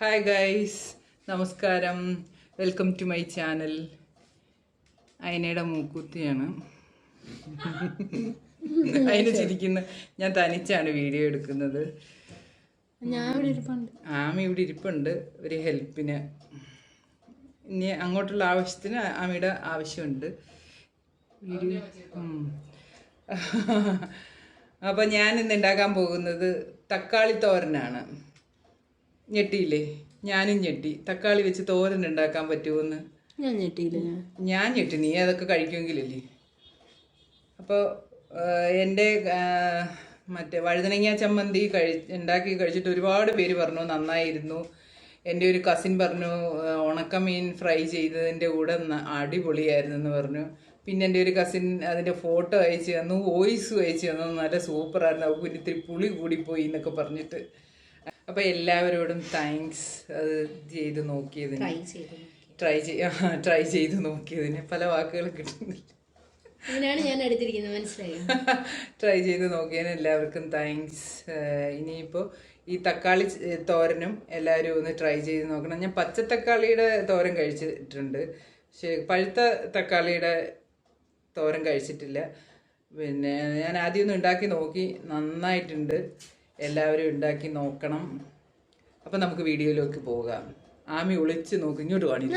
Hi guys, നമസ്കാരം. Welcome to my channel. അയനയുടെ മൂക്കുത്തിയാണ്. അതിന് ചിരിക്കുന്ന ഞാൻ തനിച്ചാണ് വീഡിയോ എടുക്കുന്നത്. ആമി ഇവിടെ ഇരിപ്പുണ്ട് ഒരു ഹെൽപ്പിന്. ഇനി അങ്ങോട്ടുള്ള ആവശ്യത്തിന് ആമിയുടെ ആവശ്യമുണ്ട്. വീഡിയോ അപ്പം ഞാൻ ഇന്ന് ഉണ്ടാക്കാൻ പോകുന്നത് തക്കാളി തോരനാണ്. ഞെട്ടിയില്ലേ? ഞാനും ഞെട്ടി. തക്കാളി വെച്ച് തോരൻ ഉണ്ടാക്കാൻ പറ്റുമെന്ന് ഞാൻ ഞെട്ടി. നീ അതൊക്കെ കഴിക്കുമെങ്കിലല്ലേ. അപ്പോൾ എൻ്റെ മറ്റേ വഴുതനങ്ങ ചമ്മന്തി ഉണ്ടാക്കി കഴിച്ചിട്ട് ഒരുപാട് പേര് പറഞ്ഞു നന്നായിരുന്നു. എൻ്റെ ഒരു കസിൻ പറഞ്ഞു ഉണക്കമീൻ ഫ്രൈ ചെയ്തതിൻ്റെ കൂടെ അടിപൊളിയായിരുന്നു എന്ന് പറഞ്ഞു. പിന്നെ എൻ്റെ ഒരു കസിൻ അതിൻ്റെ ഫോട്ടോ അയച്ചു തന്നു, വോയിസ് അയച്ചു തന്നു, നല്ല സൂപ്പറായിരുന്നു, അവർക്ക് ഇത്തിരി പുളി കൂടിപ്പോയി എന്നൊക്കെ പറഞ്ഞിട്ട്. അപ്പോൾ എല്ലാവരോടും താങ്ക്സ്. അത് ചെയ്ത് നോക്കിയതിന്, ട്രൈ ചെയ്ത് നോക്കിയതിന് പല വാക്കുകൾ കിട്ടുന്നില്ല. ട്രൈ ചെയ്ത് നോക്കിയതിന് എല്ലാവർക്കും താങ്ക്സ്. ഇനിയിപ്പോൾ ഈ തക്കാളി തോരനും എല്ലാവരും ഒന്ന് ട്രൈ ചെയ്ത് നോക്കണം. ഞാൻ പച്ചത്തക്കാളിയുടെ തോരൻ കഴിച്ചിട്ടുണ്ട്, പക്ഷേ പഴുത്ത തക്കാളിയുടെ തോരൻ കഴിച്ചിട്ടില്ല. പിന്നെ ഞാൻ ആദ്യം ഒന്ന് ഉണ്ടാക്കി നോക്കി, നന്നായിട്ടുണ്ട്. എല്ലാവരും ഉണ്ടാക്കി നോക്കണം. അപ്പം നമുക്ക് വീഡിയോയിലേക്ക് പോകാം. ആമി ഒളിച്ച് നോക്കി, ഇങ്ങോട്ട് കാണില്ല.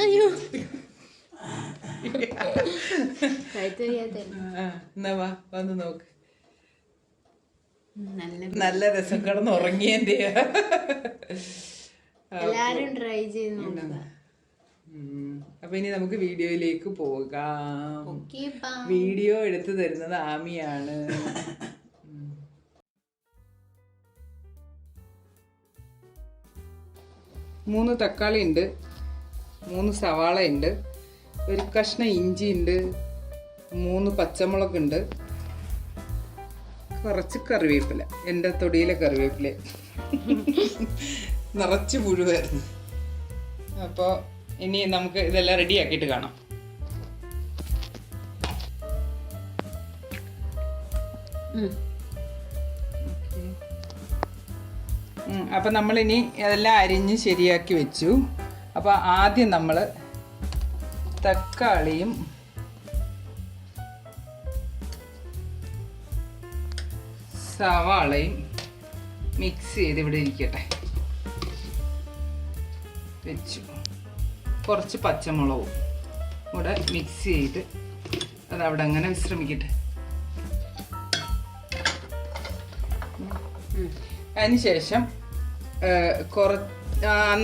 എന്നാ വാ, വന്ന് നോക്ക്. നല്ല രസം, കിടന്ന് ഉറങ്ങിയതിൻ്റെ. അപ്പൊ ഇനി നമുക്ക് വീഡിയോയിലേക്ക് പോകാം. വീഡിയോ എടുത്തു തരുന്നത് ആമിയാണ്. 3 തക്കാളി ഉണ്ട്, 3 സവാള ഉണ്ട്, ഒരു കഷ്ണം ഇഞ്ചി ഉണ്ട്, 3 പച്ചമുളകുണ്ട്, കുറച്ച് കറിവേപ്പില. എൻ്റെ തൊടിയിലെ കറിവേപ്പില നിറച്ച് പുഴുവായിരുന്നു. അപ്പോൾ ഇനി നമുക്ക് ഇതെല്ലാം റെഡി ആക്കിയിട്ട് കാണാം. അപ്പം നമ്മളിനി അതെല്ലാം അരിഞ്ഞ് ശരിയാക്കി വെച്ചു. അപ്പോൾ ആദ്യം നമ്മൾ തക്കാളിയും സവാളയും മിക്സ് ചെയ്ത് ഇവിടെ ഇരിക്കട്ടെ വെച്ചു. കുറച്ച് പച്ചമുളകും കൂടെ മിക്സ് ചെയ്ത് അതവിടെ അങ്ങനെ വിശ്രമിക്കട്ടെ. അതിനുശേഷം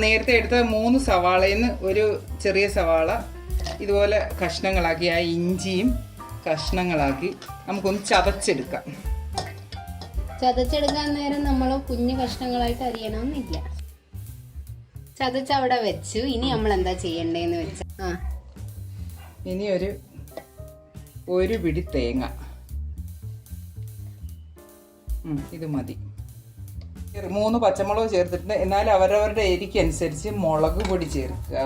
നേരത്തെ എടുത്ത 3 സവാളയിൽ നിന്ന് ഒരു ചെറിയ സവാള ഇതുപോലെ കഷ്ണങ്ങളാക്കി, ആ ഇഞ്ചിയും കഷ്ണങ്ങളാക്കി നമുക്കൊന്ന് ചതച്ചെടുക്കാം. ചതച്ചെടുക്കാൻ നേരം നമ്മൾ കുഞ്ഞു കഷ്ണങ്ങളായിട്ട് അരിയണമെന്നില്ല. ചതച്ചവിടെ വെച്ചു. ഇനി നമ്മൾ എന്താ ചെയ്യണ്ടേന്ന് വെച്ചാൽ ഇനി ഒരു പിടി തേങ്ങ, ഇത് മതി. 3 പച്ചമുളക് ചേർത്തിട്ടുണ്ട്. എന്നാൽ അവരവരുടെ എരിക്കനുസരിച്ച് മുളക് പൊടി ചേർക്കുക,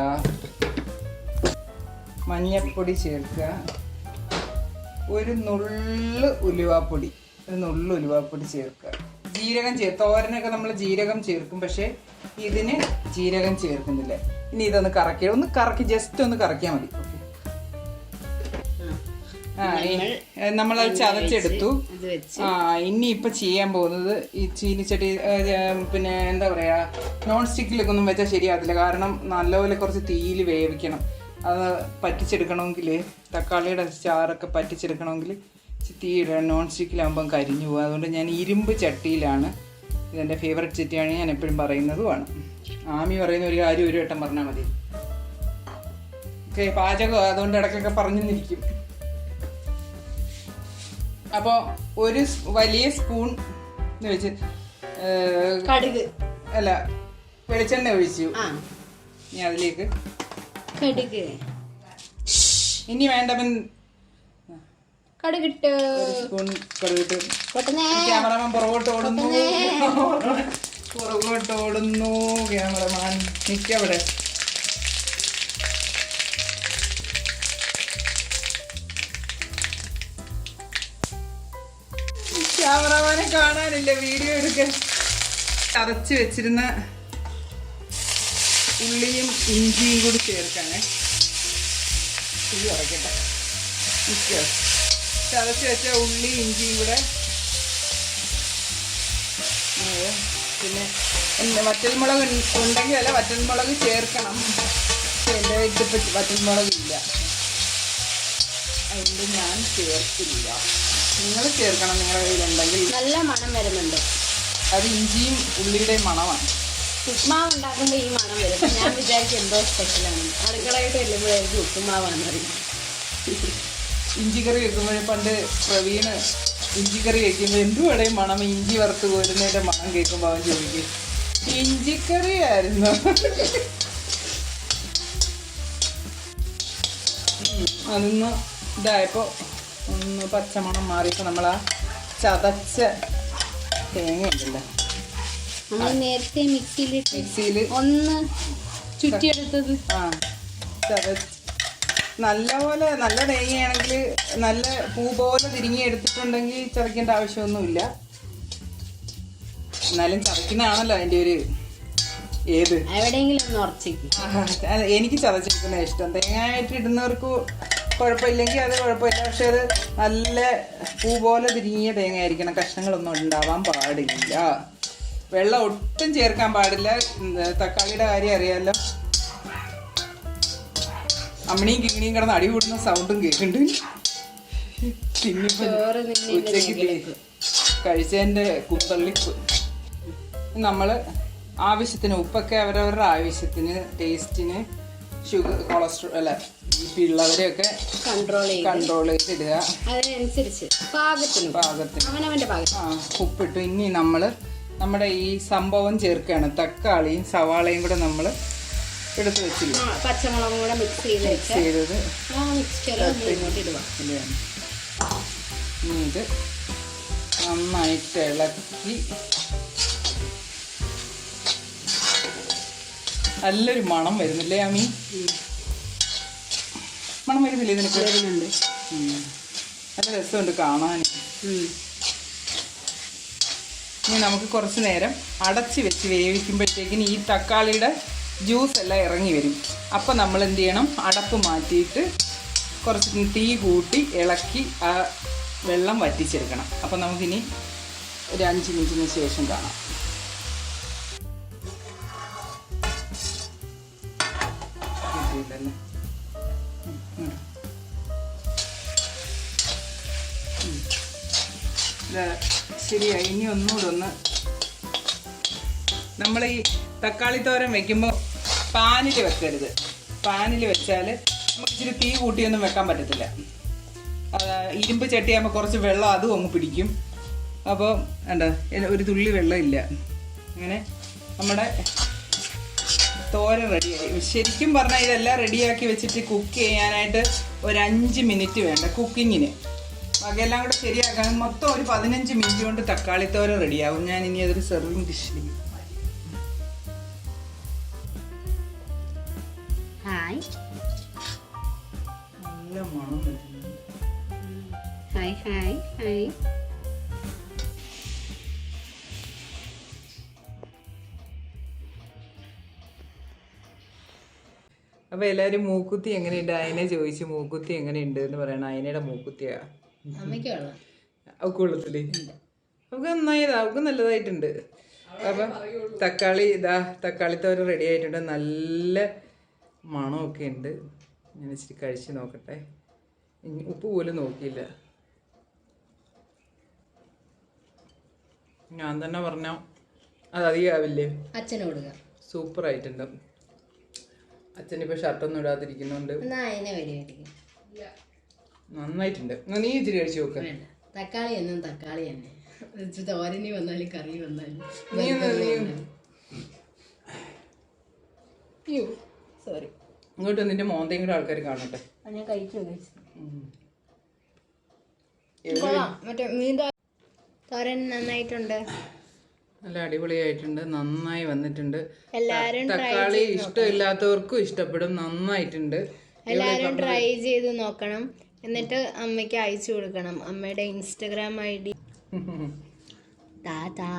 മഞ്ഞൾപ്പൊടി ചേർക്കുക, ഒരു നുള്ളു ഉലുവാപ്പൊടി ചേർക്കുക. ജീരകം തോരനൊക്കെ നമ്മൾ ജീരകം ചേർക്കും, പക്ഷേ ഇതിന് ജീരകം ചേർക്കുന്നില്ല. ഇനി ഇതൊന്ന് കറക്കി ജസ്റ്റ് ഒന്ന് കറക്കിയാൽ മതി. നമ്മളത് ചതച്ചെടുത്തു. ഇനി ഇപ്പൊ ചെയ്യാൻ പോകുന്നത് ഈ ചീനിച്ചട്ടി, പിന്നെ എന്താ പറയാ, നോൺ സ്റ്റിക്കിലൊക്കെ ഒന്നും വെച്ചാൽ ശരിയാകത്തില്ല. കാരണം നല്ലപോലെ കുറച്ച് തീയിൽ വേവിക്കണം. അത് പറ്റിച്ചെടുക്കണമെങ്കിൽ, തക്കാളിയുടെ ചാറൊക്കെ പറ്റിച്ചെടുക്കണമെങ്കിൽ തീയിടണം. നോൺ സ്റ്റിക്കിലാകുമ്പം കരിഞ്ഞു പോകും. അതുകൊണ്ട് ഞാൻ ഇരുമ്പ് ചട്ടിയിലാണ്. ഇതെൻ്റെ ഫേവററ്റ് ചട്ടിയാണ്, ഞാൻ എപ്പോഴും പറയുന്നതുമാണ്. ആമി പറയുന്ന ഒരു കാര്യം ഒരു വട്ടം പറഞ്ഞാൽ മതി. ഓക്കെ, പാചകം അതുകൊണ്ട് ഇടയ്ക്കൊക്കെ പറഞ്ഞിരിക്കും. അപ്പോൾ ഒരു വലിയ സ്പൂൺ വെച്ച് കടുക് അല്ല വെളിച്ചെണ്ണ ഒഴിച്ചു. ഇനി അതിലേക്ക് കടുക്, ഇനി വേണ്ടവൻ കടുകിട്ട്, ഒരു സ്പൂൺ കടുകിട്ട്. ക്യാമറമാൻ പുറകോട്ട് ഓടുന്നു. ക്യാമറമാൻ നിൽക്കവിടെ. ക്യാമറമാനെ കാണാനില്ല, വീഡിയോ എടുക്കാൻ. ചതച്ച് വെച്ചിരുന്ന ഉള്ളിയും ഇഞ്ചിയും കൂടി ചേർക്കാനേ. ഇത് ഉറക്കട്ടെ. ചതച്ച് വെച്ച ഉള്ളി ഇഞ്ചിയും കൂടെ. പിന്നെ വറ്റൽമുളക് ഉണ്ടെങ്കിൽ അല്ല വറ്റൽമുളക് ചേർക്കണം. എൻ്റെ ഇതിപ്പോൾ വറ്റൽമുളകില്ല, അതുകൊണ്ട് ഞാൻ ചേർത്തില്ല. നിങ്ങൾ ചേർക്കണം നിങ്ങളുടെ കയ്യിലുണ്ടെങ്കിൽ. നല്ല മണം വരുന്നുണ്ട്. അത് ഇഞ്ചിയും ഉള്ളിയുടെയും മണമാണ്. ഉപ്മാവ് ഉണ്ടാക്കുമ്പോൾ ഈ മണം വരും. ഞാൻ വിചാരിക്കും എന്തോ സ്പെഷ്യലാണ്. അടുക്കളയായിട്ട് ചെല്ലുമ്പോഴായിരിക്കും ഉപ്പുമാവാണെന്ന് അറിയാം. ഇഞ്ചിക്കറി വെക്കുമ്പോൾ പണ്ട് പ്രവീണ് ഇഞ്ചിക്കറി വയ്ക്കുമ്പോൾ എന്തുവേടേയും മണം, ഇഞ്ചി വറുത്ത് കോരുന്നതിൻ്റെ മണം കേൾക്കുമ്പോൾ അവൻ ചോദിക്കും ഇഞ്ചിക്കറി ആയിരുന്നു. അതൊന്ന് ഇതായപ്പോൾ ഒന്ന് പച്ചമണം മാറിയപ്പോൾ നമ്മൾ ആ ചതച്ച തേങ്ങ ഉണ്ടല്ലോ നമ്മൾ നേരത്തെ മിക്സിയിൽ ഒന്ന് ചുറ്റിയെടുത്തത്. ആ ചതച്ച് നല്ലപോലെ നല്ല തേങ്ങയാണെങ്കിൽ നല്ല പൂ പോലെ തിരിങ്ങി എടുത്തിട്ടുണ്ടെങ്കിൽ ചതയ്ക്കേണ്ട ആവശ്യമൊന്നുമില്ല. എന്നാലും ചതയ്ക്കുന്നതാണല്ലോ അതിൻ്റെ ഒരു ഏത്. എവിടെയെങ്കിലും ഒന്ന് ഉറച്ചേക്കും. എനിക്ക് ചതച്ചെടുക്കുന്ന ഇഷ്ടം. തേങ്ങയായിട്ട് ഇടുന്നവർക്ക് കുഴപ്പമില്ലെങ്കിൽ അത് കുഴപ്പമില്ല. പക്ഷെ അത് നല്ല പൂ പോലെ തിരിങ്ങിയ തേങ്ങ ആയിരിക്കണം. കഷ്ണങ്ങളൊന്നും ഉണ്ടാവാൻ പാടില്ല. വെള്ളം ഒട്ടും ചേർക്കാൻ പാടില്ല. തക്കാളിയുടെ കാര്യം അറിയാമല്ലോ. അമ്മണിയും കിങ്ങിണിയും കിടന്ന് അടി കൂടുന്ന സൗണ്ടും കേൾക്കുന്നുണ്ട്. ഉച്ചയ്ക്ക് കഴിച്ചതിൻ്റെ കുത്തള്ളിപ്പ്. നമ്മൾ ആവശ്യത്തിന് ഉപ്പൊക്കെ അവരവരുടെ ആവശ്യത്തിന്, ടേസ്റ്റിന്, ഷുഗർ, കൊളസ്ട്രോൾ അല്ല BP ഉള്ളവരെയൊക്കെ കൺട്രോൾ ചെയ്തിടുക. അതിനനുസരിച്ച് പാകത്തിന് ആ ഉപ്പിട്ടു. ഇനി നമ്മൾ നമ്മുടെ ഈ സംഭവം ചേർക്കുകയാണ്. തക്കാളിയും സവാളയും കൂടെ നമ്മൾ എടുത്ത് വെച്ചില്ല, പച്ചമുളകും കൂടെ മിക്സ് ചെയ്തത് ഇനി ഇത് നന്നായിട്ട് ഇളക്കി. നല്ലൊരു മണം വരുന്നില്ലേ അമ്മി? മണം വരുന്നില്ലേ ഇതിനൊക്കെ? വരുന്നുണ്ട്. നല്ല രസമുണ്ട് കാണാൻ. ഇനി നമുക്ക് കുറച്ച് നേരം അടച്ച് വെച്ച് വേവിക്കുമ്പോഴത്തേക്കിന് ഈ തക്കാളിയുടെ ജ്യൂസ് എല്ലാം ഇറങ്ങി വരും. അപ്പം നമ്മൾ എന്ത് ചെയ്യണം? അടപ്പ് മാറ്റിയിട്ട് കുറച്ച് തീ കൂട്ടി ഇളക്കി ആ വെള്ളം വറ്റിച്ചെടുക്കണം. അപ്പം നമുക്കിനി ഒരു 5 മിനിറ്റിന് ശേഷം കാണാം. ശരിയായി. ഇനി ഒന്നുകൂടെ ഒന്ന് നമ്മൾ ഈ തക്കാളി തോരൻ വെക്കുമ്പോൾ പാനിൽ വെക്കരുത്. പാനിൽ വെച്ചാൽ നമുക്ക് ഇച്ചിരി തീ കൂട്ടിയൊന്നും വെക്കാൻ പറ്റത്തില്ല. ഇരുമ്പ് ചട്ടിയാകുമ്പോൾ കുറച്ച് വെള്ളം അതും അങ്ങ് പിടിക്കും. അപ്പോൾ എന്താ ഒരു തുള്ളി വെള്ളമില്ല. അങ്ങനെ നമ്മുടെ തോരൻ റെഡിയായി. ശരിക്കും പറഞ്ഞാൽ ഇതെല്ലാം റെഡിയാക്കി വെച്ചിട്ട് കുക്ക് ചെയ്യാനായിട്ട് ഒരു 5 മിനിറ്റ് വേണ്ട കുക്കിങ്ങിന്. ബാക്കിയെല്ലാം കൂടെ ശരിയാക്കാൻ മൊത്തം ഒരു 15 മിനിറ്റ് കൊണ്ട് തക്കാളി തോരൻ റെഡിയാവും. ഞാൻ ഇനി അതൊരു സെർവിങ് ഡിഷിൽ നല്ല മണം വരുന്നു. അപ്പോൾ എല്ലാവരും മൂക്കുത്തി എങ്ങനെയുണ്ട്? അതിനെ ചോദിച്ചു മൂക്കുത്തി എങ്ങനെയുണ്ട് എന്ന് പറയണം. അതിനയുടെ മൂക്കുത്തിയാ അവൾക്ക് കൊള്ളത്തില്ലേ? അവൾക്ക് നന്നായതാ, അവൾക്ക് നല്ലതായിട്ടുണ്ട്. അപ്പം തക്കാളിത്തോരൻ റെഡി ആയിട്ടുണ്ട്. നല്ല മണമൊക്കെ ഉണ്ട്. ഞാൻ ഇച്ചിരി കഴിച്ച് നോക്കട്ടെ. ഉപ്പ് പോലും നോക്കിയില്ല. ഞാൻ തന്നെ പറഞ്ഞോ അത് അധികമാവില്ലേ? അച്ഛനോട് സൂപ്പറായിട്ടുണ്ട്. അച്ഛനിപ്പോൾ ഷർട്ടൊന്നും ഇടാതിരിക്കുന്നുണ്ട്. നന്നായിട്ടുണ്ട്. നീ ഇച്ചിരി കഴിച്ചു നോക്ക. തക്കാളി എന്നും തക്കാളി തന്നെ. തോരനി വന്നാലും കറി വന്നാലും. സോറി, ഇങ്ങോട്ട് നിന്റെ മോന്തയും കൂടെ ആൾക്കാർ കാണട്ടെ. ഞാൻ കഴിച്ചു. തോരൻ നന്നായിട്ടുണ്ട്. നല്ല അടിപൊളിയായിട്ടുണ്ട്. നന്നായി വന്നിട്ടുണ്ട്. എല്ലാരും തക്കാളി ഇഷ്ടമില്ലാത്തവർക്കും ഇഷ്ടപ്പെടും. നന്നായിട്ടുണ്ട്. എല്ലാരും ട്രൈ ചെയ്ത് നോക്കണം. എന്നിട്ട് അമ്മയ്ക്ക് അയച്ചു കൊടുക്കണം. അമ്മയുടെ Instagram ID. ടാറ്റാ.